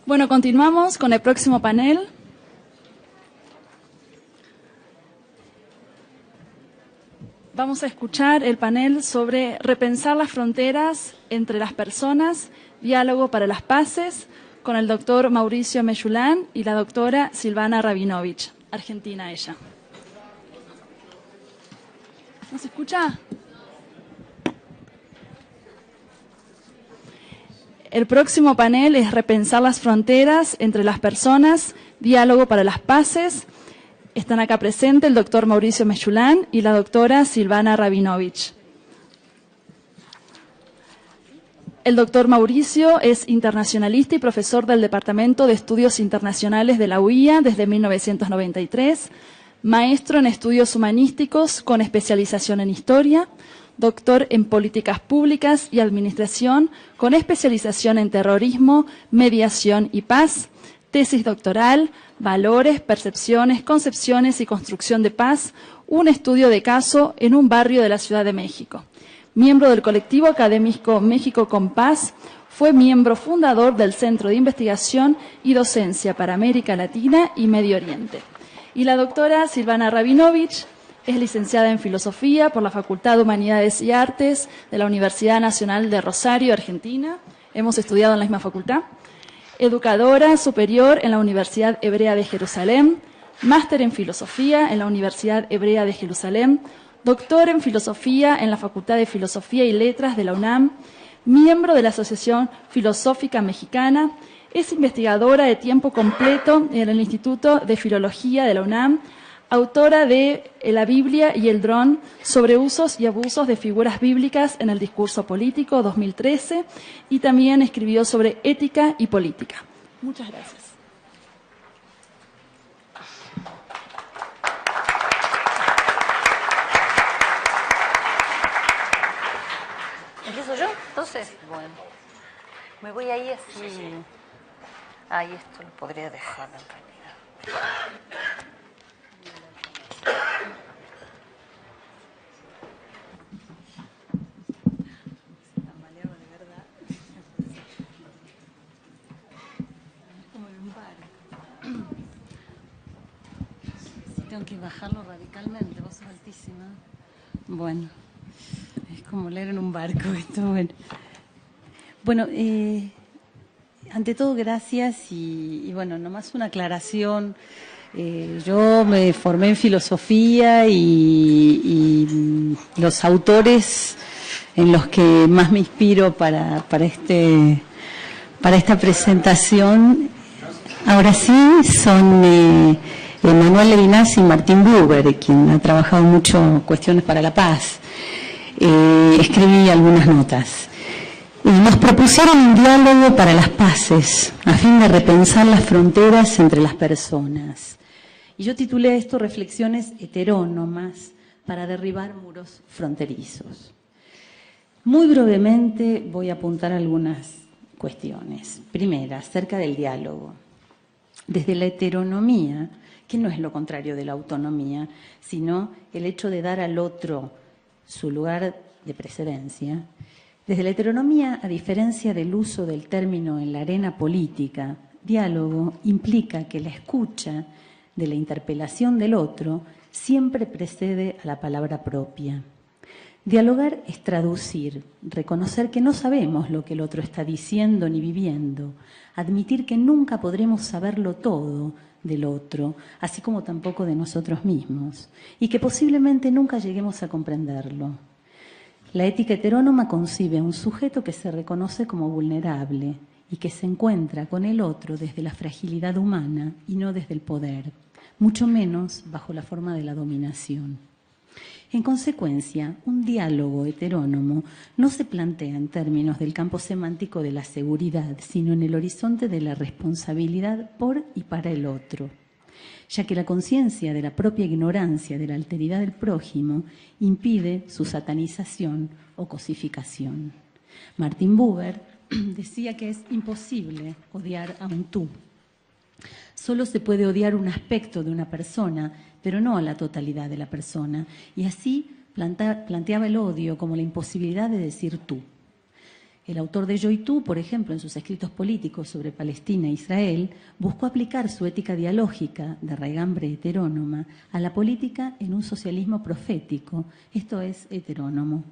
Bueno, continuamos con el próximo panel. Vamos a escuchar el panel sobre repensar las fronteras entre las personas, diálogo para las paces, con el doctor Mauricio Meyulán y la doctora Silvana Rabinovich, argentina ella. ¿No se escucha? El próximo panel es repensar las fronteras entre las personas, diálogo para las paces. Están acá presentes el doctor Mauricio Meyulán y la doctora Silvana Rabinovich. El doctor Mauricio es internacionalista y profesor del Departamento de Estudios Internacionales de la UIA desde 1993, maestro en estudios humanísticos con especialización en historia, doctor en políticas públicas y administración con especialización en terrorismo, mediación y paz, tesis doctoral, valores, percepciones, concepciones y construcción de paz, un estudio de caso en un barrio de la Ciudad de México. Miembro del colectivo académico México con Paz, fue miembro fundador del Centro de Investigación y Docencia para América Latina y Medio Oriente. Y la doctora Silvana Rabinovich es licenciada en Filosofía por la Facultad de Humanidades y Artes de la Universidad Nacional de Rosario, Argentina. Hemos estudiado en la misma facultad. Educadora superior en la Universidad Hebrea de Jerusalén, máster en Filosofía en la Universidad Hebrea de Jerusalén, doctor en Filosofía en la Facultad de Filosofía y Letras de la UNAM, miembro de la Asociación Filosófica Mexicana, es investigadora de tiempo completo en el Instituto de Filología de la UNAM, autora de La Biblia y el dron sobre usos y abusos de figuras bíblicas en el discurso político 2013 y también escribió sobre ética y política. Muchas gracias. ¿Empiezo yo? Entonces, bueno, me voy ahí así. Ahí esto lo podría dejar en realidad. Tengo que bajarlo radicalmente, vos sos altísima. Bueno, es como leer en un barco esto. Bueno, ante todo gracias y bueno, nomás una aclaración. Yo me formé en filosofía y los autores en los que más me inspiro para esta presentación, ahora sí, son Manuel Levinas y Martín Buber, quien ha trabajado mucho cuestiones para la paz. Escribí algunas notas. Nos propusieron un diálogo para las paces, a fin de repensar las fronteras entre las personas. Y yo titulé esto Reflexiones heterónomas para derribar muros fronterizos. Muy brevemente voy a apuntar algunas cuestiones. Primera, acerca del diálogo. Desde la heteronomía, que no es lo contrario de la autonomía, sino el hecho de dar al otro su lugar de precedencia. Desde la heteronomía, a diferencia del uso del término en la arena política, diálogo implica que la escucha de la interpelación del otro siempre precede a la palabra propia. Dialogar es traducir, reconocer que no sabemos lo que el otro está diciendo ni viviendo, admitir que nunca podremos saberlo todo del otro, así como tampoco de nosotros mismos, y que posiblemente nunca lleguemos a comprenderlo. La ética heterónoma concibe a un sujeto que se reconoce como vulnerable y que se encuentra con el otro desde la fragilidad humana y no desde el poder, mucho menos bajo la forma de la dominación. En consecuencia, un diálogo heterónomo no se plantea en términos del campo semántico de la seguridad, sino en el horizonte de la responsabilidad por y para el otro, ya que la conciencia de la propia ignorancia de la alteridad del prójimo impide su satanización o cosificación. Martin Buber decía que es imposible odiar a un tú. Solo se puede odiar un aspecto de una persona, pero no a la totalidad de la persona. Y así planteaba el odio como la imposibilidad de decir tú. El autor de Yo y Tú, por ejemplo, en sus escritos políticos sobre Palestina e Israel, buscó aplicar su ética dialógica de raigambre heterónoma a la política en un socialismo profético, esto es, heterónomo.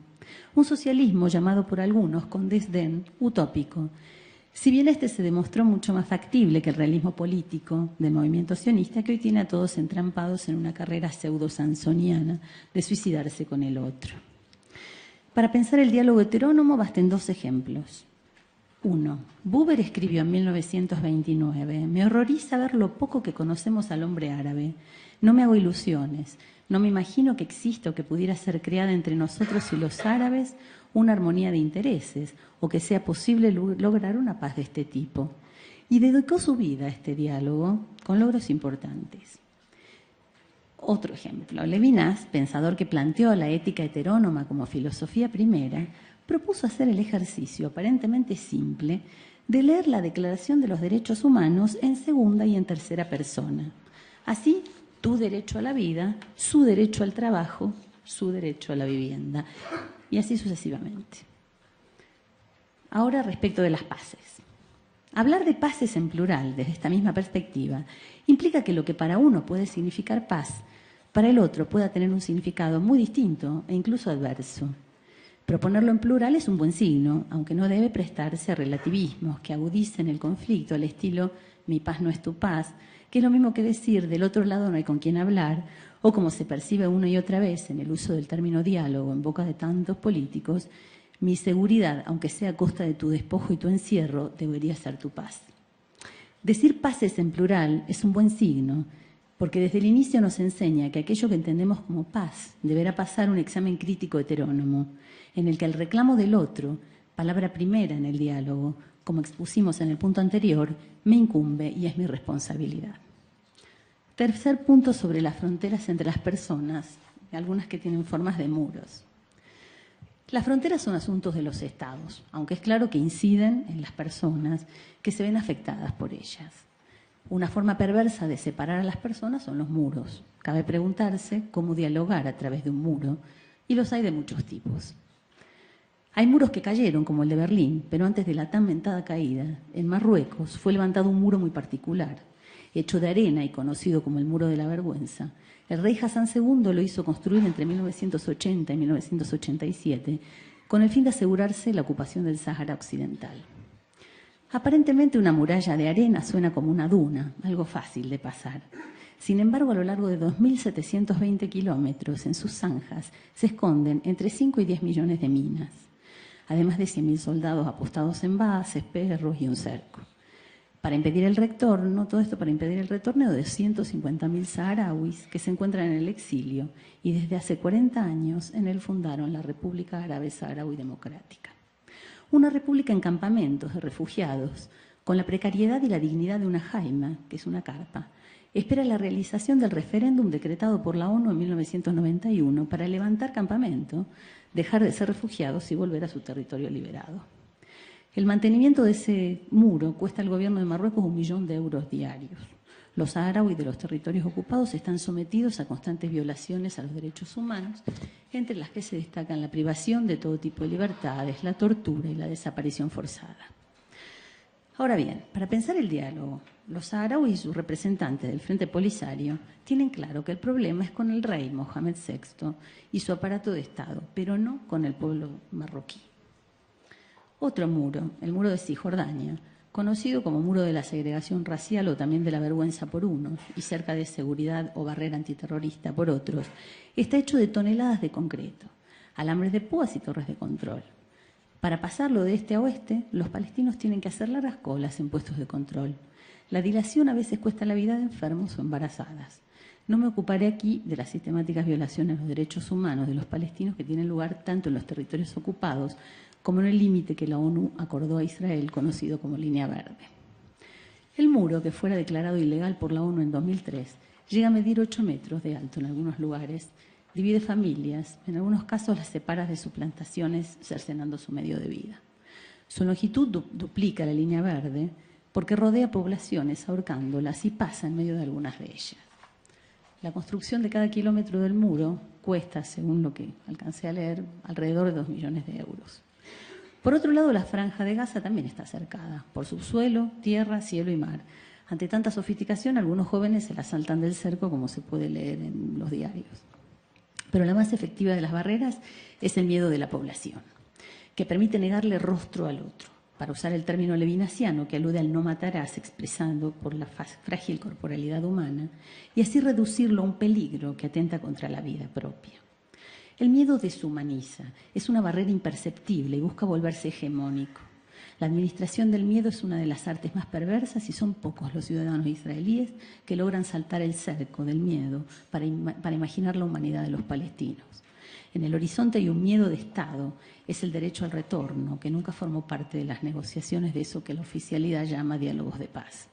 Un socialismo llamado por algunos con desdén utópico. Si bien este se demostró mucho más factible que el realismo político del movimiento sionista, que hoy tiene a todos entrampados en una carrera pseudo-sansoniana de suicidarse con el otro. Para pensar el diálogo heterónomo basten dos ejemplos. 1. Buber escribió en 1929: me horroriza ver lo poco que conocemos al hombre árabe. No me hago ilusiones. No me imagino que exista o que pudiera ser creada entre nosotros y los árabes una armonía de intereses o que sea posible lograr una paz de este tipo. Y dedicó su vida a este diálogo con logros importantes. Otro ejemplo, Levinas, pensador que planteó la ética heterónoma como filosofía primera, propuso hacer el ejercicio aparentemente simple de leer la Declaración de los Derechos Humanos en segunda y en tercera persona. Así, tu derecho a la vida, su derecho al trabajo, su derecho a la vivienda, y así sucesivamente. Ahora, respecto de las paces. Hablar de paces en plural, desde esta misma perspectiva, implica que lo que para uno puede significar paz, para el otro pueda tener un significado muy distinto e incluso adverso. Proponerlo en plural es un buen signo, aunque no debe prestarse a relativismos que agudicen el conflicto al estilo mi paz no es tu paz, que es lo mismo que decir del otro lado no hay con quien hablar, o como se percibe una y otra vez en el uso del término diálogo en boca de tantos políticos, mi seguridad, aunque sea a costa de tu despojo y tu encierro, debería ser tu paz. Decir paces en plural es un buen signo, porque desde el inicio nos enseña que aquello que entendemos como paz deberá pasar un examen crítico heterónomo, en el que el reclamo del otro, palabra primera en el diálogo, como expusimos en el punto anterior, me incumbe y es mi responsabilidad. Tercer punto sobre las fronteras entre las personas, algunas que tienen formas de muros. Las fronteras son asuntos de los estados, aunque es claro que inciden en las personas que se ven afectadas por ellas. Una forma perversa de separar a las personas son los muros. Cabe preguntarse cómo dialogar a través de un muro, y los hay de muchos tipos. Hay muros que cayeron, como el de Berlín, pero antes de la tan mentada caída, en Marruecos fue levantado un muro muy particular, hecho de arena y conocido como el Muro de la Vergüenza. El rey Hassan II lo hizo construir entre 1980 y 1987 con el fin de asegurarse la ocupación del Sáhara Occidental. Aparentemente una muralla de arena suena como una duna, algo fácil de pasar. Sin embargo, a lo largo de 2.720 kilómetros, en sus zanjas, se esconden entre 5 y 10 millones de minas, además de 100.000 soldados apostados en bases, perros y un cerco. Para impedir el retorno, todo esto para impedir el retorno de 150.000 saharauis que se encuentran en el exilio y desde hace 40 años en él fundaron la República Árabe Saharaui Democrática. Una república en campamentos de refugiados, con la precariedad y la dignidad de una jaima, que es una carpa, espera la realización del referéndum decretado por la ONU en 1991 para levantar campamento, dejar de ser refugiados y volver a su territorio liberado. El mantenimiento de ese muro cuesta al gobierno de Marruecos 1 millón de euros diarios. Los saharauis de los territorios ocupados están sometidos a constantes violaciones a los derechos humanos, entre las que se destacan la privación de todo tipo de libertades, la tortura y la desaparición forzada. Ahora bien, para pensar el diálogo, los saharauis y sus representantes del Frente Polisario tienen claro que el problema es con el rey Mohamed VI y su aparato de Estado, pero no con el pueblo marroquí. Otro muro, el muro de Cisjordania, conocido como muro de la segregación racial o también de la vergüenza por unos y cerca de seguridad o barrera antiterrorista por otros, está hecho de toneladas de concreto, alambres de púas y torres de control. Para pasarlo de este a oeste, los palestinos tienen que hacer largas colas en puestos de control. La dilación a veces cuesta la vida de enfermos o embarazadas. No me ocuparé aquí de las sistemáticas violaciones de los derechos humanos de los palestinos que tienen lugar tanto en los territorios ocupados como en el límite que la ONU acordó a Israel, conocido como Línea Verde. El muro, que fuera declarado ilegal por la ONU en 2003, llega a medir 8 metros de alto en algunos lugares, divide familias, en algunos casos las separa de sus plantaciones, cercenando su medio de vida. Su longitud duplica la Línea Verde porque rodea poblaciones ahorcándolas y pasa en medio de algunas de ellas. La construcción de cada kilómetro del muro cuesta, según lo que alcancé a leer, alrededor de 2 millones de euros. Por otro lado, la Franja de Gaza también está cercada por subsuelo, tierra, cielo y mar. Ante tanta sofisticación, algunos jóvenes se la saltan del cerco, como se puede leer en los diarios. Pero la más efectiva de las barreras es el miedo de la población, que permite negarle rostro al otro. Para usar el término levinasiano, que alude al no matarás, expresando por la frágil corporalidad humana, y así reducirlo a un peligro que atenta contra la vida propia. El miedo deshumaniza, es una barrera imperceptible y busca volverse hegemónico. La administración del miedo es una de las artes más perversas y son pocos los ciudadanos israelíes que logran saltar el cerco del miedo para imaginar la humanidad de los palestinos. En el horizonte hay un miedo de Estado, es el derecho al retorno, que nunca formó parte de las negociaciones de eso que la oficialidad llama diálogos de paz.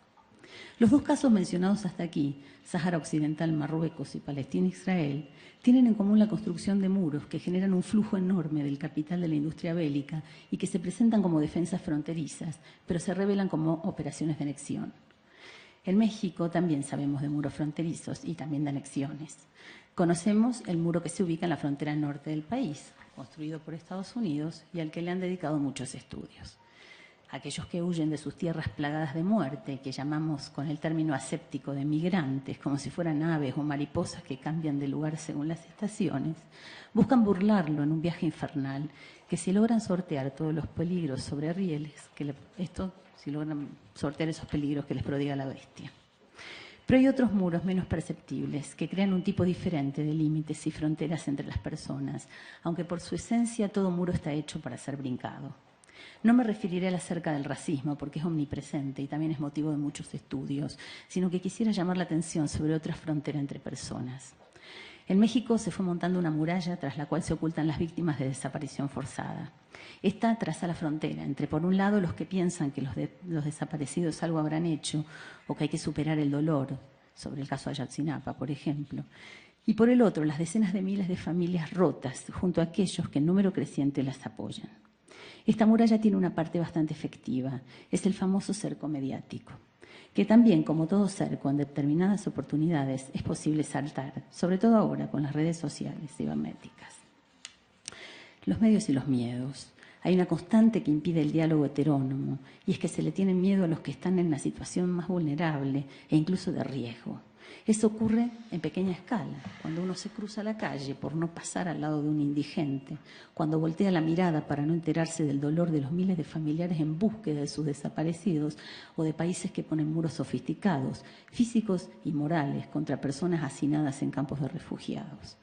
Los dos casos mencionados hasta aquí, Sáhara Occidental, Marruecos y Palestina-Israel, tienen en común la construcción de muros que generan un flujo enorme del capital de la industria bélica y que se presentan como defensas fronterizas, pero se revelan como operaciones de anexión. En México también sabemos de muros fronterizos y también de anexiones. Conocemos el muro que se ubica en la frontera norte del país, construido por Estados Unidos y al que le han dedicado muchos estudios. Aquellos que huyen de sus tierras plagadas de muerte, que llamamos con el término aséptico de migrantes, como si fueran aves o mariposas que cambian de lugar según las estaciones, buscan burlarlo en un viaje infernal, que si logran sortear todos los peligros sobre rieles, si logran sortear esos peligros que les prodiga la bestia. Pero hay otros muros menos perceptibles que crean un tipo diferente de límites y fronteras entre las personas, aunque por su esencia todo muro está hecho para ser brincado. No me referiré a la cerca del racismo porque es omnipresente y también es motivo de muchos estudios, sino que quisiera llamar la atención sobre otra frontera entre personas. En México se fue montando una muralla tras la cual se ocultan las víctimas de desaparición forzada. Esta traza la frontera entre, por un lado, los que piensan que los desaparecidos algo habrán hecho o que hay que superar el dolor, sobre el caso Ayotzinapa, por ejemplo, y por el otro, las decenas de miles de familias rotas junto a aquellos que en número creciente las apoyan. Esta muralla tiene una parte bastante efectiva, es el famoso cerco mediático, que también, como todo cerco, en determinadas oportunidades es posible saltar, sobre todo ahora con las redes sociales cibernéticas. Los medios y los miedos. Hay una constante que impide el diálogo heterónomo, y es que se le tiene miedo a los que están en una situación más vulnerable e incluso de riesgo. Eso ocurre en pequeña escala, cuando uno se cruza la calle por no pasar al lado de un indigente, cuando voltea la mirada para no enterarse del dolor de los miles de familiares en búsqueda de sus desaparecidos o de países que ponen muros sofisticados, físicos y morales contra personas hacinadas en campos de refugiados.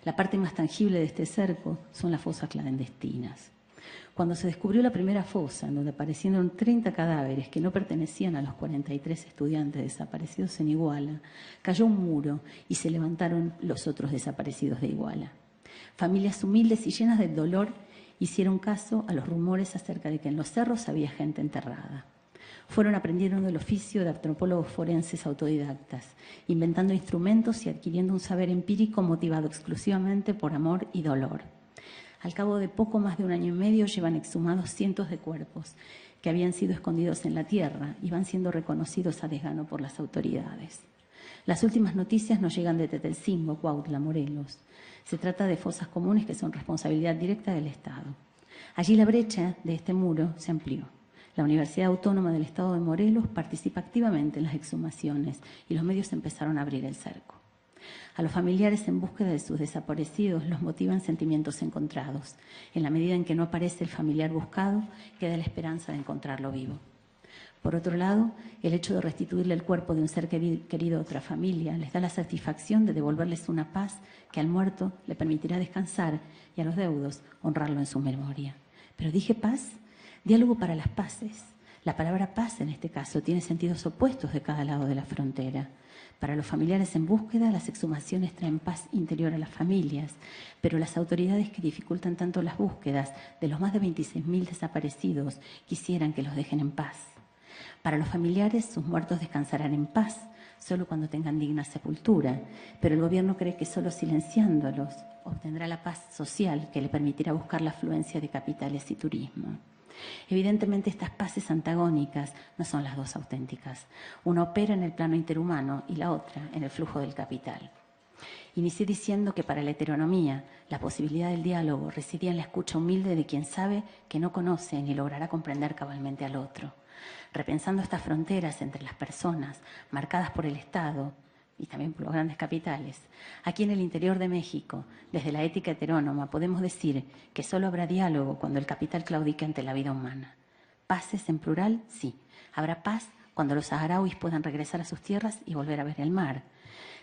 La parte más tangible de este cerco son las fosas clandestinas. Cuando se descubrió la primera fosa, en donde aparecieron 30 cadáveres que no pertenecían a los 43 estudiantes desaparecidos en Iguala, cayó un muro y se levantaron los otros desaparecidos de Iguala. Familias humildes y llenas de dolor hicieron caso a los rumores acerca de que en los cerros había gente enterrada. Fueron aprendiendo el oficio de antropólogos forenses autodidactas, inventando instrumentos y adquiriendo un saber empírico motivado exclusivamente por amor y dolor. Al cabo de poco más de 1 año y medio llevan exhumados cientos de cuerpos que habían sido escondidos en la tierra y van siendo reconocidos a desgano por las autoridades. Las últimas noticias nos llegan de Tetelcingo, Cuautla, Morelos. Se trata de fosas comunes que son responsabilidad directa del Estado. Allí la brecha de este muro se amplió. La Universidad Autónoma del Estado de Morelos participa activamente en las exhumaciones y los medios empezaron a abrir el cerco. A los familiares en búsqueda de sus desaparecidos los motivan sentimientos encontrados. En la medida en que no aparece el familiar buscado, queda la esperanza de encontrarlo vivo. Por otro lado, el hecho de restituirle el cuerpo de un ser querido a otra familia les da la satisfacción de devolverles una paz que al muerto le permitirá descansar y a los deudos honrarlo en su memoria. Pero dije paz, diálogo para las paces. La palabra paz en este caso tiene sentidos opuestos de cada lado de la frontera. Para los familiares en búsqueda, las exhumaciones traen paz interior a las familias, pero las autoridades que dificultan tanto las búsquedas de los más de 26.000 desaparecidos quisieran que los dejen en paz. Para los familiares, sus muertos descansarán en paz, solo cuando tengan digna sepultura, pero el gobierno cree que solo silenciándolos obtendrá la paz social que le permitirá buscar la afluencia de capitales y turismo. Evidentemente estas paces antagónicas no son las dos auténticas. Una opera en el plano interhumano y la otra en el flujo del capital. Inicié diciendo que para la heteronomía la posibilidad del diálogo residía en la escucha humilde de quien sabe que no conoce ni logrará comprender cabalmente al otro. Repensando estas fronteras entre las personas marcadas por el Estado y también por los grandes capitales, aquí en el interior de México, desde la ética heterónoma, podemos decir que solo habrá diálogo cuando el capital claudique ante la vida humana. Paces en plural, sí. Habrá paz cuando los saharauis puedan regresar a sus tierras y volver a ver el mar.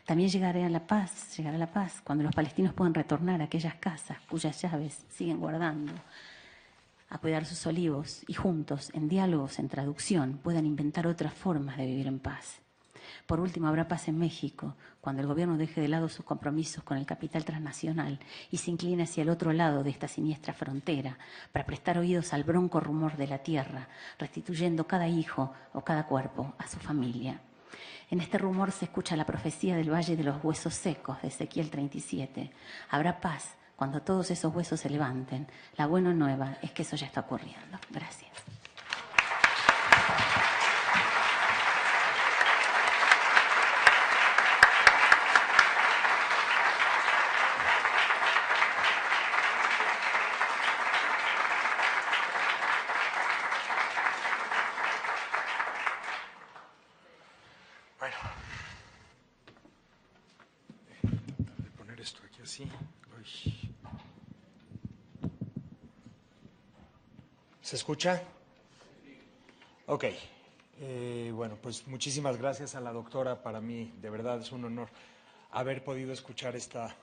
También llegará la paz cuando los palestinos puedan retornar a aquellas casas cuyas llaves siguen guardando, a cuidar sus olivos y juntos, en diálogos, en traducción, puedan inventar otras formas de vivir en paz. Por último, habrá paz en México cuando el gobierno deje de lado sus compromisos con el capital transnacional y se incline hacia el otro lado de esta siniestra frontera para prestar oídos al bronco rumor de la tierra, restituyendo cada hijo o cada cuerpo a su familia. En este rumor se escucha la profecía del Valle de los Huesos Secos de Ezequiel 37. Habrá paz cuando todos esos huesos se levanten. La buena nueva es que eso ya está ocurriendo. Gracias. Bueno, tratar de poner esto aquí así. Uy. ¿Se escucha? Ok. Bueno, pues muchísimas gracias a la doctora. Para mí, de verdad, es un honor haber podido escuchar esta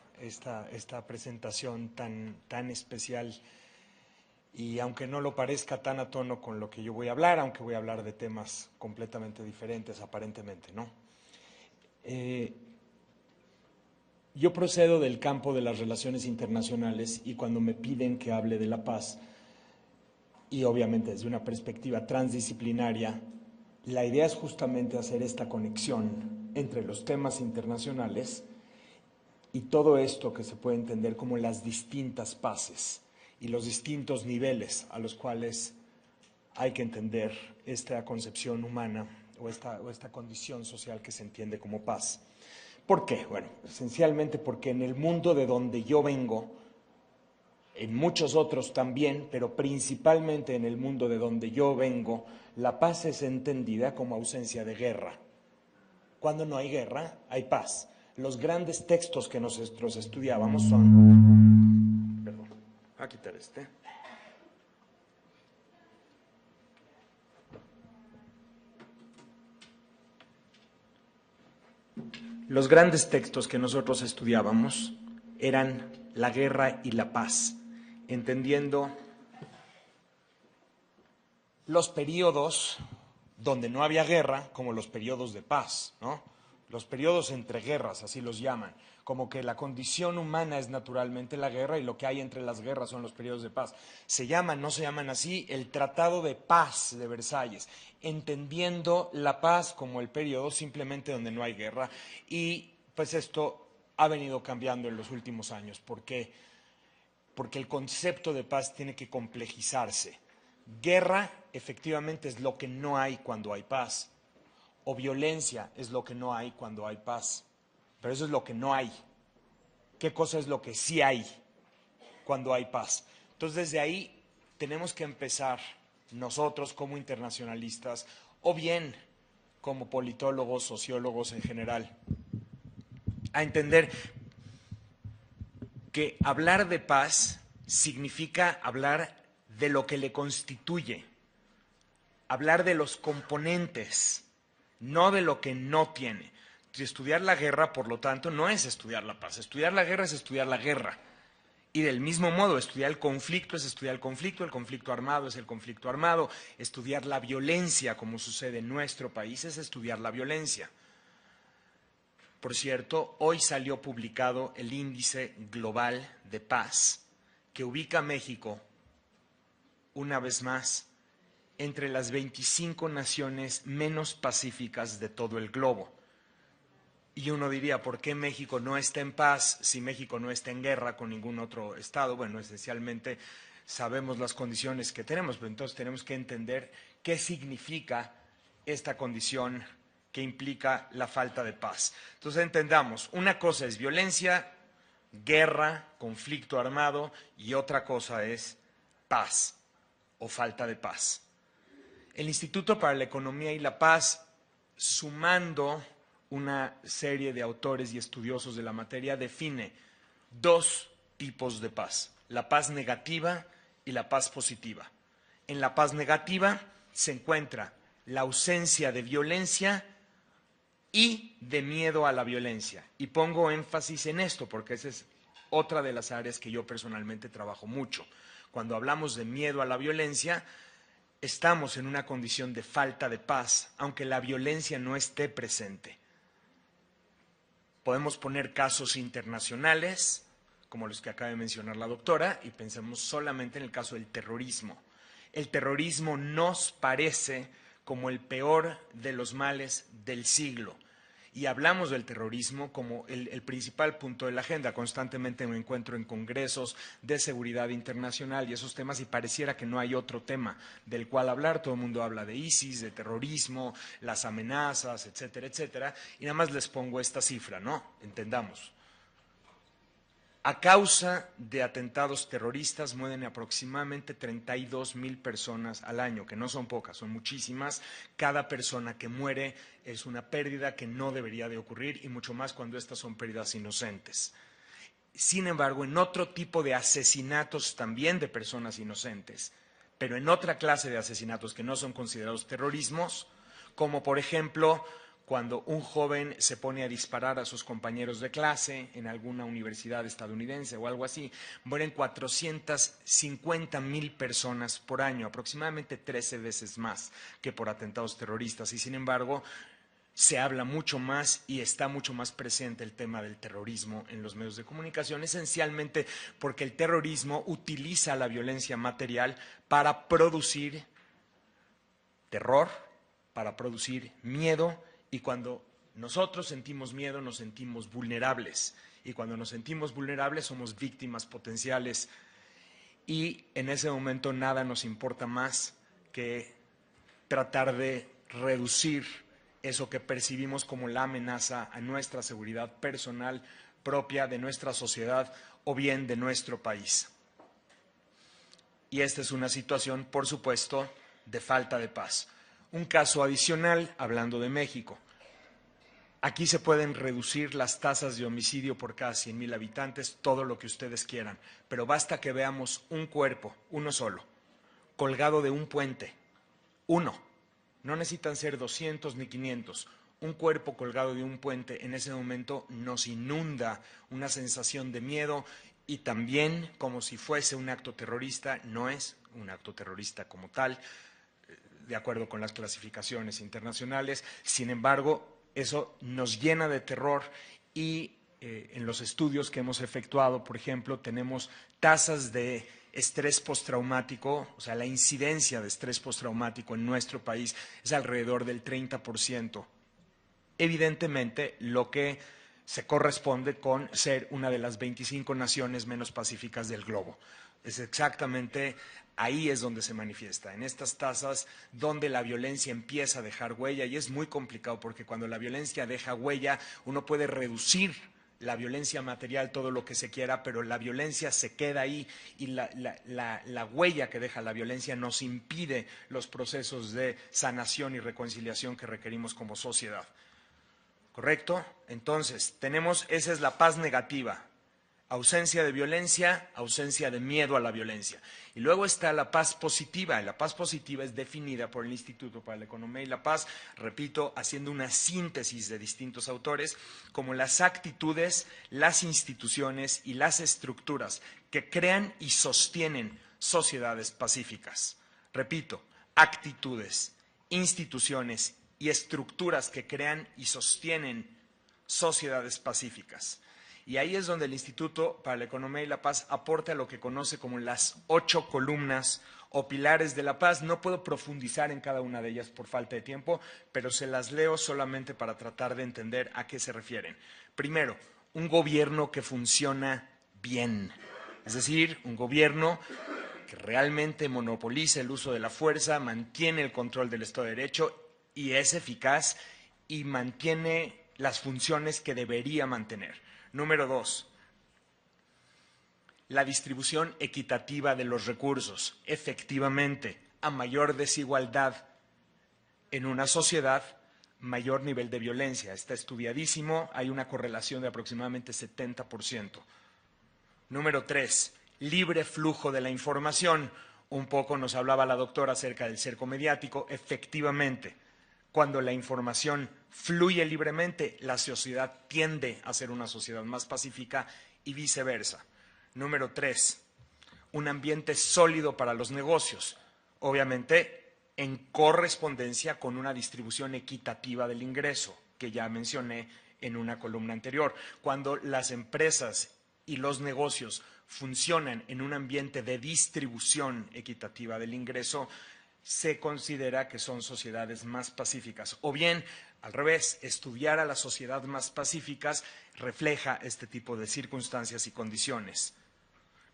presentación tan especial. Y aunque no lo parezca, tan a tono con lo que yo voy a hablar, aunque voy a hablar de temas completamente diferentes aparentemente, ¿no? Yo procedo del campo de las relaciones internacionales y cuando me piden que hable de la paz, y obviamente desde una perspectiva transdisciplinaria, la idea es justamente hacer esta conexión entre los temas internacionales y todo esto que se puede entender como las distintas paces y los distintos niveles a los cuales hay que entender esta concepción humana o esta condición social que se entiende como paz. ¿Por qué? Bueno, esencialmente porque en el mundo de donde yo vengo, en muchos otros también, pero principalmente en el mundo de donde yo vengo, la paz es entendida como ausencia de guerra. Cuando no hay guerra, hay paz. Los grandes textos que nosotros estudiábamos son... Perdón, voy a quitar este. Los grandes textos que nosotros estudiábamos eran la guerra y la paz, entendiendo los periodos donde no había guerra como los periodos de paz, ¿no? Los periodos entre guerras, así los llaman, como que la condición humana es naturalmente la guerra y lo que hay entre las guerras son los periodos de paz. Se llaman, no se llaman así, el Tratado de Paz de Versalles, entendiendo la paz como el periodo simplemente donde no hay guerra. Y pues esto ha venido cambiando en los últimos años. ¿Por qué? Porque el concepto de paz tiene que complejizarse. Guerra efectivamente es lo que no hay cuando hay paz. O violencia es lo que no hay cuando hay paz. Pero eso es lo que no hay. ¿Qué cosa es lo que sí hay cuando hay paz? Entonces, desde ahí tenemos que empezar nosotros como internacionalistas o bien como politólogos, sociólogos en general, a entender que hablar de paz significa hablar de lo que le constituye, hablar de los componentes, no de lo que no tiene. Estudiar la guerra, por lo tanto, no es estudiar la paz. Estudiar la guerra es estudiar la guerra. Y del mismo modo, estudiar el conflicto es estudiar el conflicto armado es el conflicto armado, estudiar la violencia, como sucede en nuestro país, es estudiar la violencia. Por cierto, hoy salió publicado el Índice Global de Paz, que ubica a México, una vez más, entre las 25 naciones menos pacíficas de todo el globo. Y uno diría, ¿por qué México no está en paz si México no está en guerra con ningún otro estado? Bueno, esencialmente sabemos las condiciones que tenemos, pero entonces tenemos que entender qué significa esta condición que implica la falta de paz. Entonces entendamos, una cosa es violencia, guerra, conflicto armado, y otra cosa es paz o falta de paz. El Instituto para la Economía y la Paz, sumando una serie de autores y estudiosos de la materia, define dos tipos de paz: la paz negativa y la paz positiva. En la paz negativa se encuentra la ausencia de violencia y de miedo a la violencia. Y pongo énfasis en esto porque esa es otra de las áreas que yo personalmente trabajo mucho. Cuando hablamos de miedo a la violencia, estamos en una condición de falta de paz, aunque la violencia no esté presente. Podemos poner casos internacionales, como los que acaba de mencionar la doctora, y pensemos solamente en el caso del terrorismo. El terrorismo nos parece como el peor de los males del siglo. Y hablamos del terrorismo como el principal punto de la agenda. Constantemente me encuentro en congresos de seguridad internacional y esos temas, y pareciera que no hay otro tema del cual hablar. Todo el mundo habla de ISIS, de terrorismo, las amenazas, etcétera, etcétera. Y nada más les pongo esta cifra, ¿no? Entendamos. A causa de atentados terroristas mueren aproximadamente 32,000 personas al año, que no son pocas, son muchísimas. Cada persona que muere es una pérdida que no debería de ocurrir, y mucho más cuando estas son pérdidas inocentes. Sin embargo, en otro tipo de asesinatos también de personas inocentes, pero en otra clase de asesinatos que no son considerados terrorismos, como por ejemplo cuando un joven se pone a disparar a sus compañeros de clase en alguna universidad estadounidense o algo así, mueren 450,000 personas por año, aproximadamente 13 veces más que por atentados terroristas. Y sin embargo, se habla mucho más y está mucho más presente el tema del terrorismo en los medios de comunicación, esencialmente porque el terrorismo utiliza la violencia material para producir terror, para producir miedo. Y cuando nosotros sentimos miedo, nos sentimos vulnerables. Y cuando nos sentimos vulnerables, somos víctimas potenciales. Y en ese momento nada nos importa más que tratar de reducir eso que percibimos como la amenaza a nuestra seguridad personal propia, de nuestra sociedad o bien de nuestro país. Y esta es una situación, por supuesto, de falta de paz. Un caso adicional, hablando de México. Aquí se pueden reducir las tasas de homicidio por cada 100,000 habitantes, todo lo que ustedes quieran, pero basta que veamos un cuerpo, uno solo, colgado de un puente, uno, no necesitan ser 200 ni 500, un cuerpo colgado de un puente en ese momento nos inunda una sensación de miedo, y también como si fuese un acto terrorista. No es un acto terrorista como tal, de acuerdo con las clasificaciones internacionales. Sin embargo, eso nos llena de terror, y en los estudios que hemos efectuado, por ejemplo, tenemos tasas de estrés postraumático, o sea, la incidencia de estrés postraumático en nuestro país es alrededor del 30%. Evidentemente, lo que se corresponde con ser una de las 25 naciones menos pacíficas del globo. Es exactamente ahí es donde se manifiesta, en estas tasas donde la violencia empieza a dejar huella, y es muy complicado porque cuando la violencia deja huella, uno puede reducir la violencia material todo lo que se quiera, pero la violencia se queda ahí, y la huella que deja la violencia nos impide los procesos de sanación y reconciliación que requerimos como sociedad. ¿Correcto? Entonces, esa es la paz negativa. Ausencia de violencia, ausencia de miedo a la violencia. Y luego está la paz positiva. La paz positiva es definida por el Instituto para la Economía y la Paz, repito, haciendo una síntesis de distintos autores, como las actitudes, las instituciones y las estructuras que crean y sostienen sociedades pacíficas. Repito, actitudes, instituciones y estructuras que crean y sostienen sociedades pacíficas. Y ahí es donde el Instituto para la Economía y la Paz aporta lo que conoce como las 8 columnas o pilares de la paz. No puedo profundizar en cada una de ellas por falta de tiempo, pero se las leo solamente para tratar de entender a qué se refieren. Primero, un gobierno que funciona bien, es decir, un gobierno que realmente monopoliza el uso de la fuerza, mantiene el control del Estado de Derecho y es eficaz y mantiene las funciones que debería mantener. Número 2, la distribución equitativa de los recursos. Efectivamente, a mayor desigualdad en una sociedad, mayor nivel de violencia. Está estudiadísimo, hay una correlación de aproximadamente 70%. Número 3, libre flujo de la información. Un poco nos hablaba la doctora acerca del cerco mediático. Efectivamente, cuando la información fluye libremente, la sociedad tiende a ser una sociedad más pacífica y viceversa. Número 3, un ambiente sólido para los negocios. Obviamente, en correspondencia con una distribución equitativa del ingreso, que ya mencioné en una columna anterior. Cuando las empresas y los negocios funcionan en un ambiente de distribución equitativa del ingreso, se considera que son sociedades más pacíficas. O bien, al revés, estudiar a las sociedades más pacíficas refleja este tipo de circunstancias y condiciones.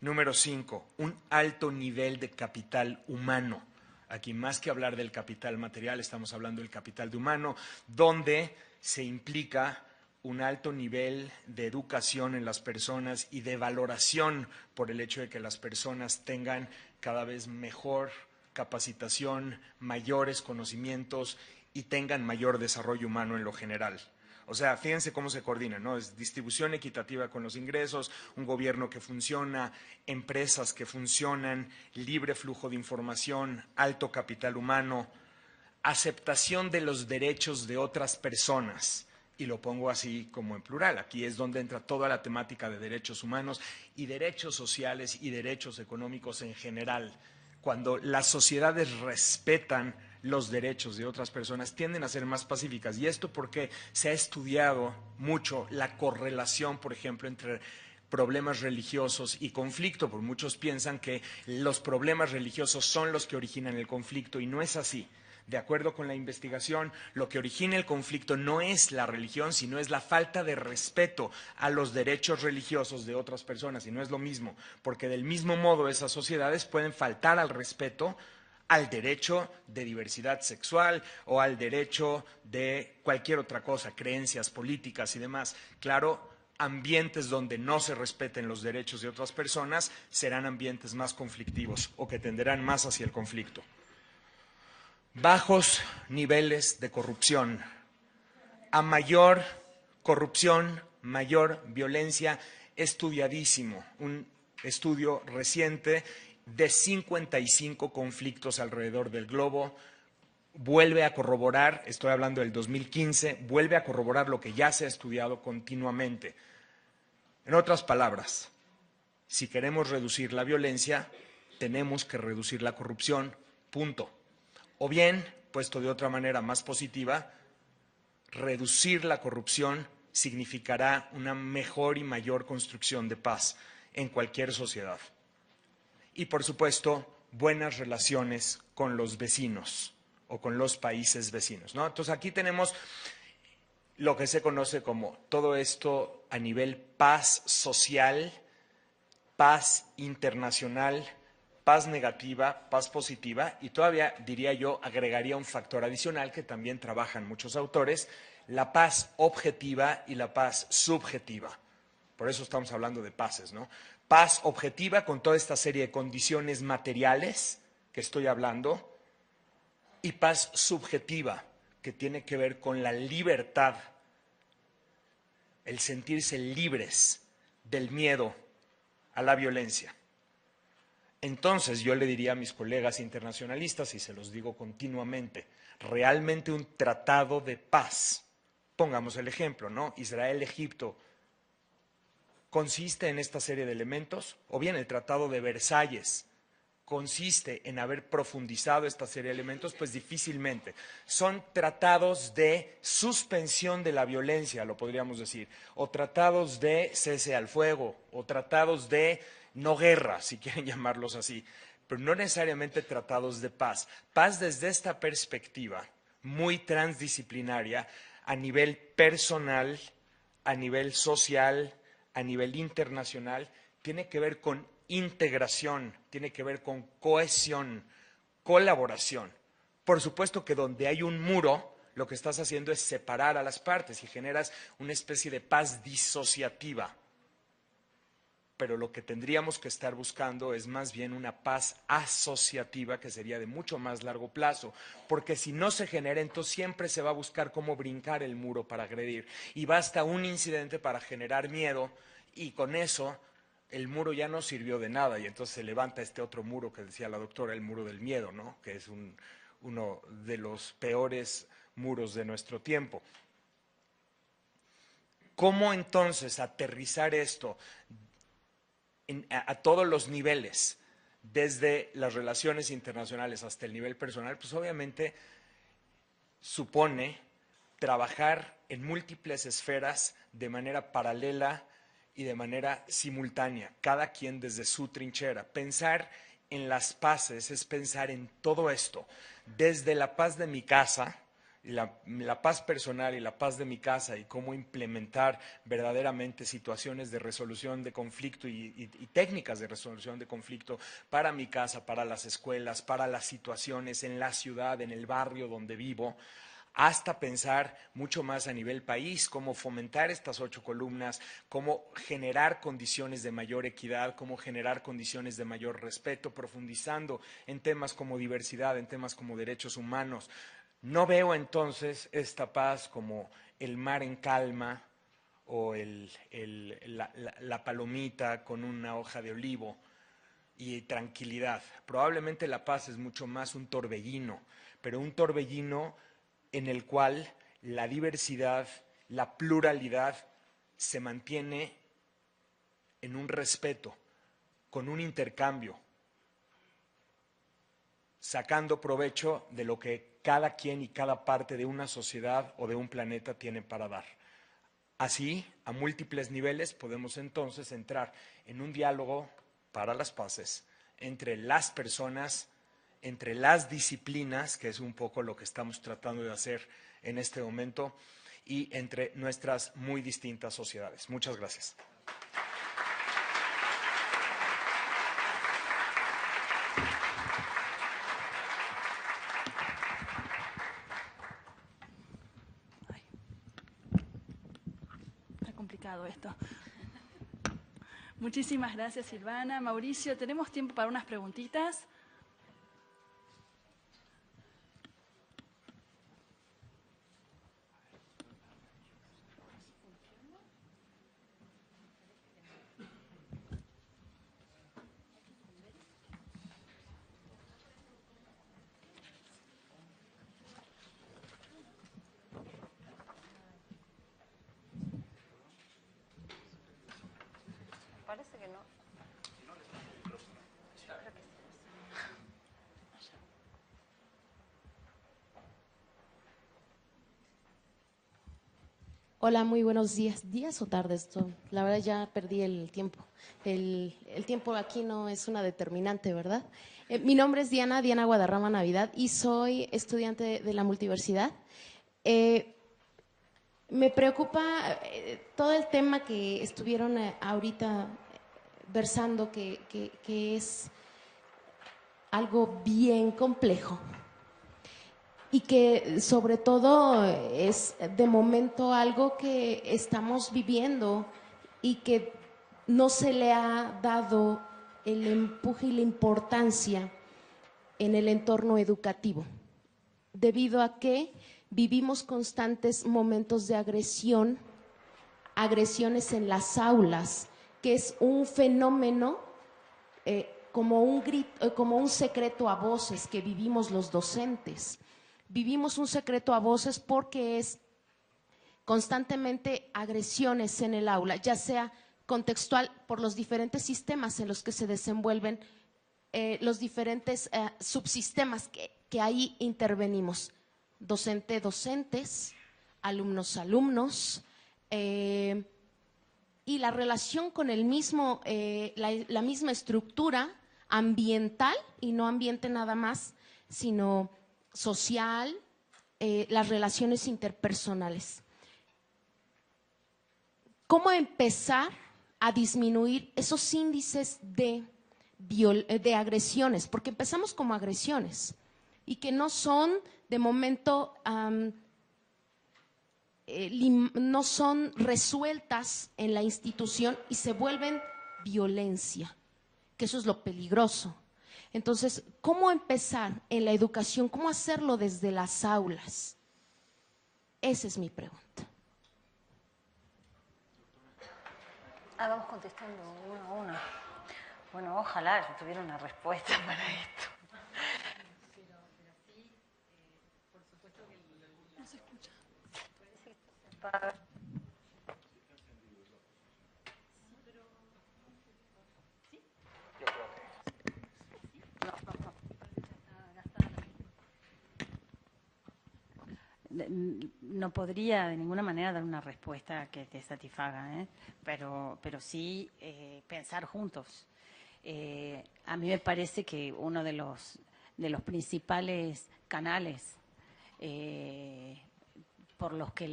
Número 5, un alto nivel de capital humano. Aquí, más que hablar del capital material, estamos hablando del capital humano, donde se implica un alto nivel de educación en las personas y de valoración por el hecho de que las personas tengan cada vez mejor capacitación, mayores conocimientos y tengan mayor desarrollo humano en lo general. O sea, fíjense cómo se coordina, ¿no? Es distribución equitativa con los ingresos, un gobierno que funciona, empresas que funcionan, libre flujo de información, alto capital humano, aceptación de los derechos de otras personas. Y lo pongo así como en plural. Aquí es donde entra toda la temática de derechos humanos y derechos sociales y derechos económicos en general. Cuando las sociedades respetan los derechos de otras personas, tienden a ser más pacíficas. Y esto porque se ha estudiado mucho la correlación, por ejemplo, entre problemas religiosos y conflicto, porque muchos piensan que los problemas religiosos son los que originan el conflicto, y no es así. De acuerdo con la investigación, lo que origina el conflicto no es la religión, sino es la falta de respeto a los derechos religiosos de otras personas, y no es lo mismo, porque del mismo modo esas sociedades pueden faltar al respeto al derecho de diversidad sexual o al derecho de cualquier otra cosa, creencias políticas y demás. Claro, ambientes donde no se respeten los derechos de otras personas serán ambientes más conflictivos o que tenderán más hacia el conflicto. Bajos niveles de corrupción. A mayor corrupción, mayor violencia. Estudiadísimo. Un estudio reciente de 55 conflictos alrededor del globo. Vuelve a corroborar, estoy hablando del 2015, vuelve a corroborar lo que ya se ha estudiado continuamente. En otras palabras, si queremos reducir la violencia, tenemos que reducir la corrupción, punto. O bien, puesto de otra manera más positiva, reducir la corrupción significará una mejor y mayor construcción de paz en cualquier sociedad. Y, por supuesto, buenas relaciones con los vecinos o con los países vecinos, ¿no? Entonces, aquí tenemos lo que se conoce como todo esto a nivel paz social, paz internacional, paz negativa, paz positiva, y todavía, diría yo, agregaría un factor adicional que también trabajan muchos autores, la paz objetiva y la paz subjetiva. Por eso estamos hablando de paces, ¿no? Paz objetiva con toda esta serie de condiciones materiales que estoy hablando, y paz subjetiva, que tiene que ver con la libertad, el sentirse libres del miedo a la violencia. Entonces yo le diría a mis colegas internacionalistas, y se los digo continuamente, realmente un tratado de paz, pongamos el ejemplo, ¿no? Israel-Egipto, ¿consiste en esta serie de elementos? O bien el Tratado de Versalles consiste en haber profundizado esta serie de elementos, pues difícilmente. Son tratados de suspensión de la violencia, lo podríamos decir, o tratados de cese al fuego, o tratados de no guerra, si quieren llamarlos así, pero no necesariamente tratados de paz. Paz desde esta perspectiva muy transdisciplinaria, a nivel personal, a nivel social, a nivel internacional, tiene que ver con integración, tiene que ver con cohesión, colaboración. Por supuesto que donde hay un muro, lo que estás haciendo es separar a las partes y generas una especie de paz disociativa. Pero lo que tendríamos que estar buscando es más bien una paz asociativa, que sería de mucho más largo plazo, porque si no se genera, entonces siempre se va a buscar cómo brincar el muro para agredir, y basta un incidente para generar miedo, y con eso el muro ya no sirvió de nada, y entonces se levanta este otro muro que decía la doctora, el muro del miedo, ¿no? Que es uno de los peores muros de nuestro tiempo. ¿Cómo entonces aterrizar esto a todos los niveles, desde las relaciones internacionales hasta el nivel personal? Pues obviamente supone trabajar en múltiples esferas de manera paralela y de manera simultánea, cada quien desde su trinchera. Pensar en las paces es pensar en todo esto, desde la paz de mi casa, la paz personal y la paz de mi casa, y cómo implementar verdaderamente situaciones de resolución de conflicto y técnicas de resolución de conflicto para mi casa, para las escuelas, para las situaciones en la ciudad, en el barrio donde vivo, hasta pensar mucho más a nivel país, cómo fomentar estas 8 columnas, cómo generar condiciones de mayor equidad, cómo generar condiciones de mayor respeto, profundizando en temas como diversidad, en temas como derechos humanos. No veo entonces esta paz como el mar en calma o la palomita con una hoja de olivo y tranquilidad. Probablemente la paz es mucho más un torbellino, pero un torbellino en el cual la diversidad, la pluralidad se mantiene en un respeto, con un intercambio, sacando provecho de lo que cada quien y cada parte de una sociedad o de un planeta tiene para dar. Así, a múltiples niveles, podemos entonces entrar en un diálogo para las paces entre las personas, entre las disciplinas, que es un poco lo que estamos tratando de hacer en este momento, y entre nuestras muy distintas sociedades. Muchas gracias. Está complicado esto. Muchísimas gracias, Silvana. Mauricio, tenemos tiempo para unas preguntitas. Parece que no. Hola, muy buenos días. ¿Días o tardes? La verdad ya perdí el tiempo. El tiempo aquí no es una determinante, ¿verdad? Mi nombre es Diana Guadarrama Navidad, y soy estudiante de la multiversidad. Me preocupa todo el tema que estuvieron ahorita versando, que es algo bien complejo y que sobre todo es de momento algo que estamos viviendo y que no se le ha dado el empuje y la importancia en el entorno educativo, debido a que vivimos constantes momentos de agresión, agresiones en las aulas, que es un fenómeno como un secreto a voces que vivimos los docentes. Vivimos un secreto a voces porque es constantemente agresiones en el aula, ya sea contextual por los diferentes sistemas en los que se desenvuelven, los diferentes subsistemas que ahí intervenimos. Docentes, alumnos, y la relación con el mismo, la misma estructura ambiental, y no ambiente nada más, sino social, las relaciones interpersonales. ¿Cómo empezar a disminuir esos índices de agresiones? Porque empezamos como agresiones y que no son de momento no son resueltas en la institución y se vuelven violencia, que eso es lo peligroso. Entonces, ¿cómo empezar en la educación? ¿Cómo hacerlo desde las aulas? Esa es mi pregunta. Vamos contestando uno a uno. Bueno, ojalá yo tuviera una respuesta para esto. Pero sí, por supuesto que no se escucha. No podría de ninguna manera dar una respuesta que te satisfaga, pero sí pensar juntos. A mí me parece que uno de los principales canales por los que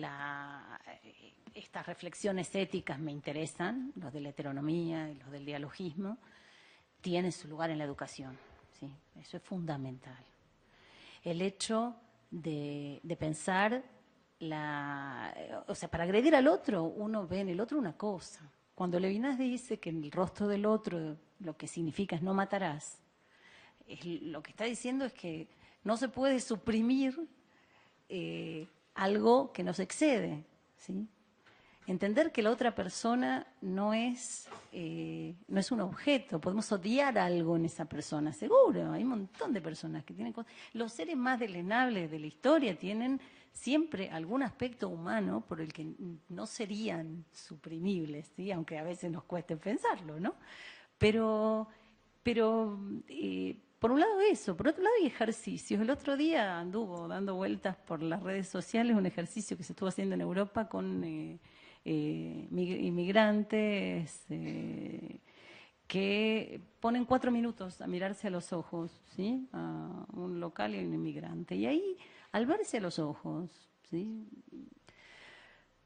estas reflexiones éticas me interesan, los de la heteronomía y los del dialogismo, tienen su lugar en la educación, ¿sí? Eso es fundamental. El hecho de pensar, o sea, para agredir al otro, uno ve en el otro una cosa. Cuando Levinas dice que en el rostro del otro lo que significa es no matarás, lo que está diciendo es que no se puede suprimir algo que nos excede, ¿sí? Entender que la otra persona no es un objeto. Podemos odiar algo en esa persona, seguro. Hay un montón de personas que tienen cosas. Los seres más deleznables de la historia tienen siempre algún aspecto humano por el que no serían suprimibles, ¿sí? Aunque a veces nos cueste pensarlo, ¿no? Pero por un lado eso, por otro lado hay ejercicios. El otro día anduvo dando vueltas por las redes sociales un ejercicio que se estuvo haciendo en Europa con inmigrantes que ponen 4 minutos a mirarse a los ojos, ¿sí? A un local y a un inmigrante. Y ahí, al verse a los ojos, ¿sí?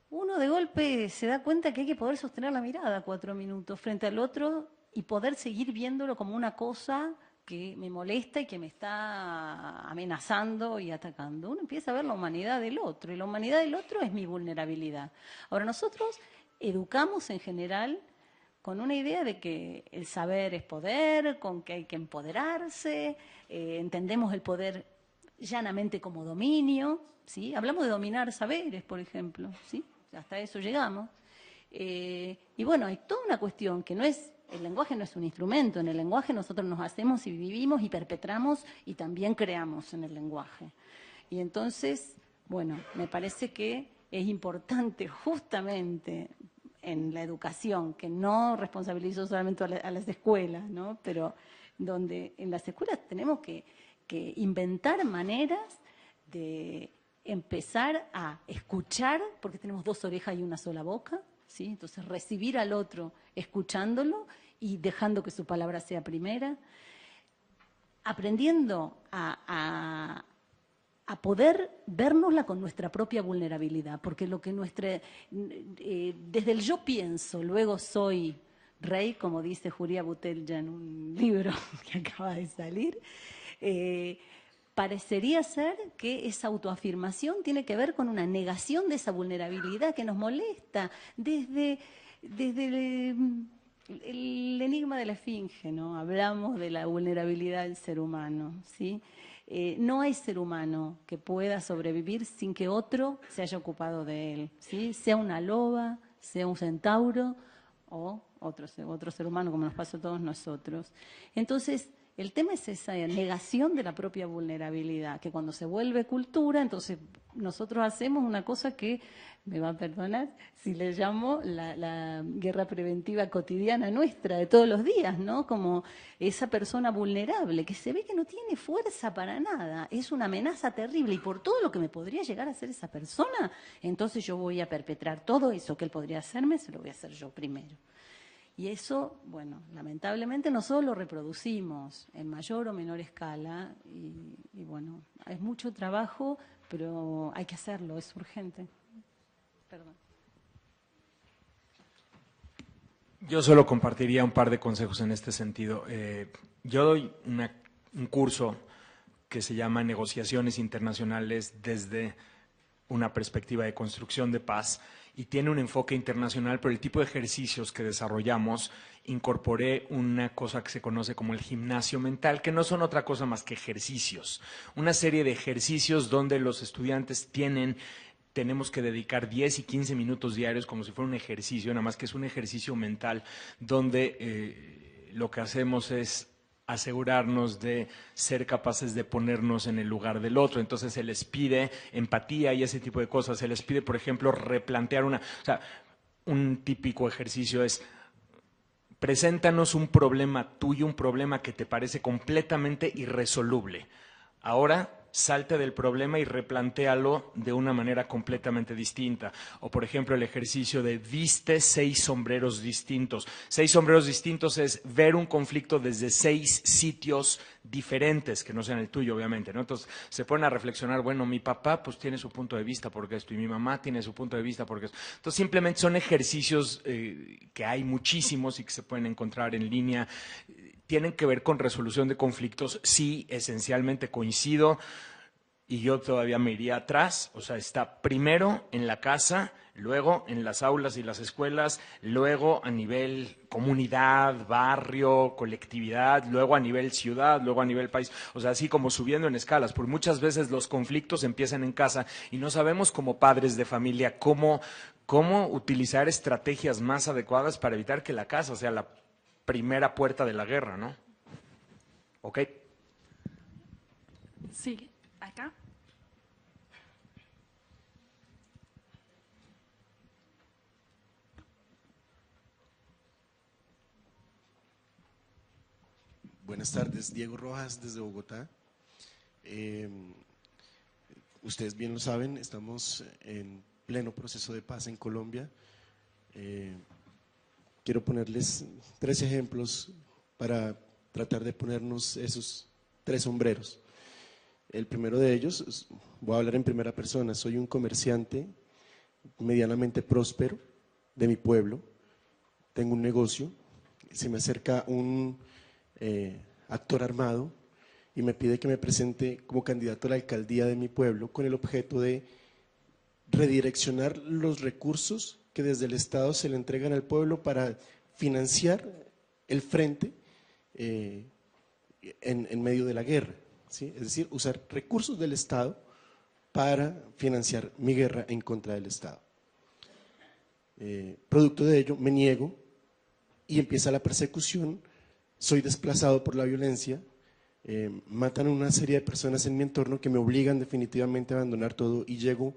Uno de golpe se da cuenta que hay que poder sostener la mirada 4 minutos frente al otro y poder seguir viéndolo como una cosa que me molesta y que me está amenazando y atacando. Uno empieza a ver la humanidad del otro, y la humanidad del otro es mi vulnerabilidad. Ahora, nosotros educamos en general con una idea de que el saber es poder, con que hay que empoderarse, entendemos el poder llanamente como dominio, ¿sí? Hablamos de dominar saberes, por ejemplo, ¿sí? Hasta eso llegamos. Y bueno, hay toda una cuestión que no es, el lenguaje no es un instrumento, en el lenguaje nosotros nos hacemos y vivimos y perpetramos y también creamos en el lenguaje. Y entonces, bueno, me parece que es importante justamente en la educación, que no responsabilizo solamente a las escuelas, ¿no? Pero donde en las escuelas tenemos que inventar maneras de empezar a escuchar, porque tenemos 2 orejas y una sola boca, ¿sí? Entonces recibir al otro escuchándolo y dejando que su palabra sea primera, aprendiendo a poder vernosla con nuestra propia vulnerabilidad, porque lo que desde el yo pienso, luego soy rey, como dice Julia Butella en un libro que acaba de salir, parecería ser que esa autoafirmación tiene que ver con una negación de esa vulnerabilidad que nos molesta desde el enigma de la esfinge, ¿no? Hablamos de la vulnerabilidad del ser humano, ¿sí? No hay ser humano que pueda sobrevivir sin que otro se haya ocupado de él, ¿sí? Sea una loba, sea un centauro o otro ser humano, como nos pasa a todos nosotros. Entonces, el tema es esa negación de la propia vulnerabilidad, que cuando se vuelve cultura, entonces nosotros hacemos una cosa que, me va a perdonar, si le llamo la guerra preventiva cotidiana nuestra, de todos los días, ¿no? Como esa persona vulnerable, que se ve que no tiene fuerza para nada, es una amenaza terrible, y por todo lo que me podría llegar a hacer esa persona, entonces yo voy a perpetrar todo eso que él podría hacerme, se lo voy a hacer yo primero. Y eso, bueno, lamentablemente nosotros lo reproducimos en mayor o menor escala y bueno, es mucho trabajo, pero hay que hacerlo, es urgente. Perdón. Yo solo compartiría un par de consejos en este sentido. Yo doy un curso que se llama Negociaciones Internacionales desde una perspectiva de construcción de paz y tiene un enfoque internacional, pero el tipo de ejercicios que desarrollamos, incorporé una cosa que se conoce como el gimnasio mental, que no son otra cosa más que ejercicios. Una serie de ejercicios donde los estudiantes tenemos que dedicar 10 y 15 minutos diarios como si fuera un ejercicio, nada más que es un ejercicio mental donde lo que hacemos es asegurarnos de ser capaces de ponernos en el lugar del otro. Entonces se les pide empatía y ese tipo de cosas. Se les pide, por ejemplo, replantear un típico ejercicio es: preséntanos un problema tuyo, un problema que te parece completamente irresoluble. Ahora salte del problema y replantéalo de una manera completamente distinta. O por ejemplo el ejercicio de viste 6 sombreros distintos. 6 sombreros distintos es ver un conflicto desde 6 sitios diferentes, que no sean el tuyo obviamente, ¿no? Entonces se ponen a reflexionar, bueno, mi papá pues tiene su punto de vista porque esto y mi mamá tiene su punto de vista porque esto. Entonces simplemente son ejercicios que hay muchísimos y que se pueden encontrar en línea. Tienen que ver con resolución de conflictos, sí, esencialmente coincido, y yo todavía me iría atrás, o sea, está primero en la casa, luego en las aulas y las escuelas, luego a nivel comunidad, barrio, colectividad, luego a nivel ciudad, luego a nivel país, o sea, así como subiendo en escalas, porque muchas veces los conflictos empiezan en casa y no sabemos como padres de familia cómo utilizar estrategias más adecuadas para evitar que la casa sea la primera puerta de la guerra, ¿no? ¿Ok? Sí, acá. Buenas tardes, Diego Rojas desde Bogotá. Ustedes bien lo saben, estamos en pleno proceso de paz en Colombia. Quiero ponerles 3 ejemplos para tratar de ponernos esos 3 sombreros. El primero de ellos, voy a hablar en primera persona, soy un comerciante medianamente próspero de mi pueblo, tengo un negocio, se me acerca un actor armado y me pide que me presente como candidato a la alcaldía de mi pueblo con el objeto de redireccionar los recursos que desde el Estado se le entregan al pueblo para financiar el frente en medio de la guerra, ¿sí? Es decir, usar recursos del Estado para financiar mi guerra en contra del Estado. Producto de ello me niego y empieza la persecución, soy desplazado por la violencia, matan a una serie de personas en mi entorno que me obligan definitivamente a abandonar todo y llego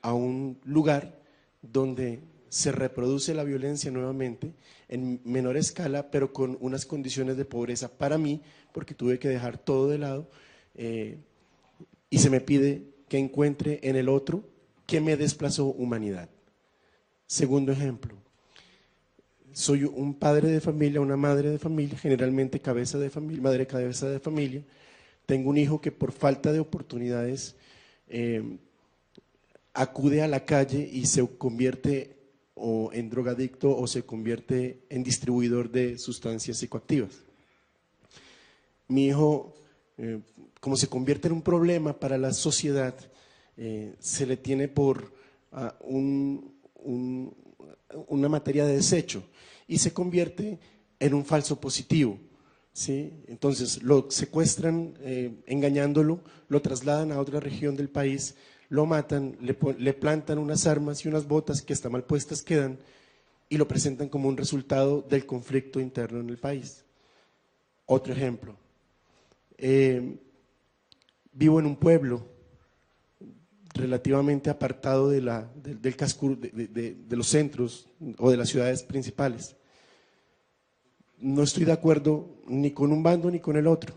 a un lugar donde se reproduce la violencia nuevamente en menor escala, pero con unas condiciones de pobreza para mí, porque tuve que dejar todo de lado y se me pide que encuentre en el otro que me desplazó humanidad. Segundo ejemplo, soy un padre de familia, una madre de familia, generalmente cabeza de familia, madre cabeza de familia, tengo un hijo que por falta de oportunidades acude a la calle y se convierte o en drogadicto o se convierte en distribuidor de sustancias psicoactivas. Mi hijo, como se convierte en un problema para la sociedad, se le tiene por una materia de desecho y se convierte en un falso positivo, ¿sí? Entonces lo secuestran engañándolo, lo trasladan a otra región del país, lo matan, le plantan unas armas y unas botas que hasta mal puestas quedan y lo presentan como un resultado del conflicto interno en el país. Otro ejemplo, vivo en un pueblo relativamente apartado del casco de los centros o de las ciudades principales. No estoy de acuerdo ni con un bando ni con el otro.